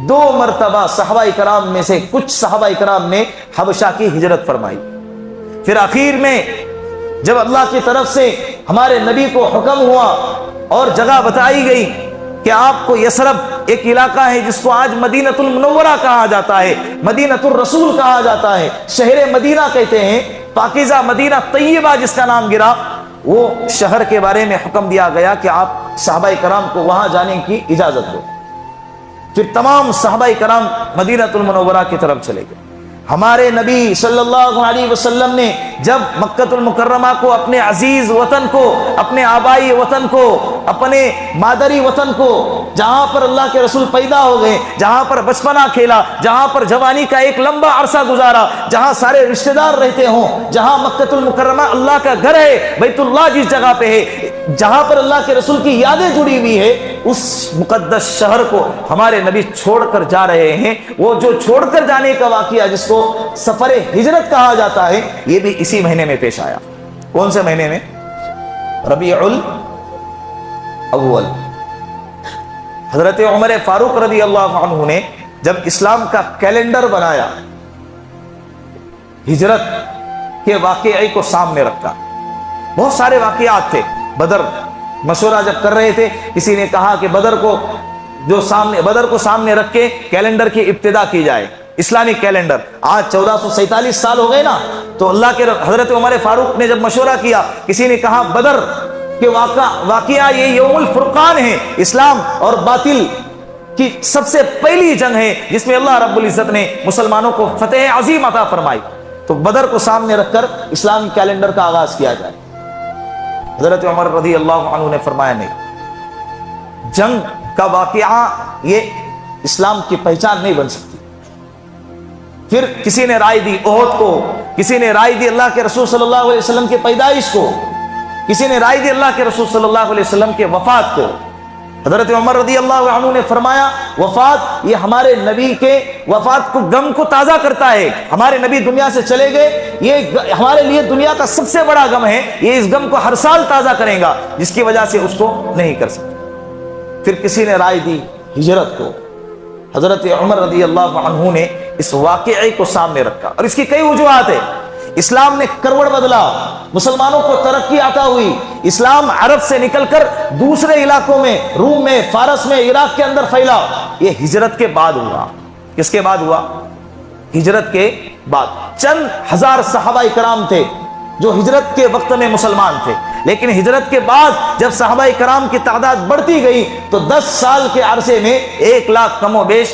دو مرتبہ صحابہ کرام میں سے کچھ صحابہ کرام نے حبشہ کی ہجرت فرمائی. پھر آخر میں جب اللہ کی طرف سے ہمارے نبی کو حکم ہوا اور جگہ بتائی گئی کہ آپ کو یثرب ایک علاقہ ہے جس کو آج مدینۃ المنورہ کہا جاتا ہے، مدینۃ الرسول کہا جاتا ہے، شہر مدینہ کہتے ہیں، پاکیزہ مدینہ طیبہ جس کا نام گرا، وہ شہر کے بارے میں حکم دیا گیا کہ آپ صحابہ کرام کو وہاں جانے کی اجازت دو. پھر تمام صحابہ کرام مدینۃ المنورہ کی طرف چلے گئے. ہمارے نبی صلی اللہ علیہ وسلم نے جب مکۃ المکرمہ کو، اپنے عزیز وطن کو، اپنے آبائی وطن کو، اپنے مادری وطن کو، جہاں پر اللہ کے رسول پیدا ہو گئے، جہاں پر بچپنا کھیلا، جہاں پر جوانی کا ایک لمبا عرصہ گزارا، جہاں سارے رشتہ دار رہتے ہوں، جہاں مکۃ المکرمہ اللہ کا گھر ہے، بیت اللہ جس جگہ پہ ہے، جہاں پر اللہ کے رسول کی یادیں جڑی ہوئی ہے، اس مقدس شہر کو ہمارے نبی چھوڑ کر جا رہے ہیں. وہ جو چھوڑ کر جانے کا واقعہ جس کو سفر ہجرت کہا جاتا ہے، یہ بھی اسی مہینے میں پیش آیا. کون سے مہینے میں؟ ربیع الاول. حضرت عمر فاروق رضی اللہ عنہ نے جب اسلام کا کیلنڈر بنایا، ہجرت کے واقعے کو سامنے رکھا. بہت سارے واقعات تھے. بدر مشورہ جب کر رہے تھے، کسی نے کہا کہ بدر کو سامنے رکھ کے کیلنڈر کی ابتدا کی جائے، اسلامی کیلنڈر. آج 1447 سال ہو گئے نا، تو اللہ کے حضرت عمر فاروق نے جب مشورہ کیا، کسی نے کہا بدر کے واقعہ یہ یوم الفرقان ہے، اسلام اور باطل کی سب سے پہلی جنگ ہے جس میں اللہ رب العزت نے مسلمانوں کو فتح عظیم عطا فرمائی. تو بدر کو سامنے رکھ کر اسلامی کیلنڈر کا آغاز کیا جائے. حضرت عمر رضی اللہ عنہ نے فرمایا نہیں، جنگ کا واقعہ یہ اسلام کی پہچان نہیں بن سکتی. پھر کسی نے رائے دی احد کو، کسی نے رائے دی اللہ کے رسول صلی اللہ علیہ وسلم کی پیدائش کو، کسی نے رائے دی اللہ کے رسول صلی اللہ علیہ وسلم کے وفات کو. حضرت عمر رضی اللہ عنہ نے فرمایا وفات یہ ہمارے نبی کے وفات کو، غم کو تازہ کرتا ہے. ہمارے نبی دنیا سے چلے گئے، یہ ہمارے لیے دنیا کا سب سے بڑا غم ہے، یہ اس غم کو ہر سال تازہ کرے گا، جس کی وجہ سے اس کو نہیں کر سکتے. پھر کسی نے رائے دی ہجرت کو. حضرت عمر رضی اللہ عنہ نے اس واقعے کو سامنے رکھا، اور اس کی کئی وجوہات ہیں. اسلام نے کروڑ بدلا، مسلمانوں کو ترقی عطا ہوئی. اسلام عرب سے نکل کر دوسرے علاقوں میں، روم میں، فارس میں، عراق کے اندر پھیلا. یہ ہجرت کے بعد ہوا. کس کے بعد ہوا؟ ہجرت کے بعد. چند ہزار صحابہ کرام تھے جو ہجرت کے وقت میں مسلمان تھے، لیکن ہجرت کے بعد جب صحابہ کرام کی تعداد بڑھتی گئی تو 10 سال کے عرصے میں 1 لاکھ کم و بیش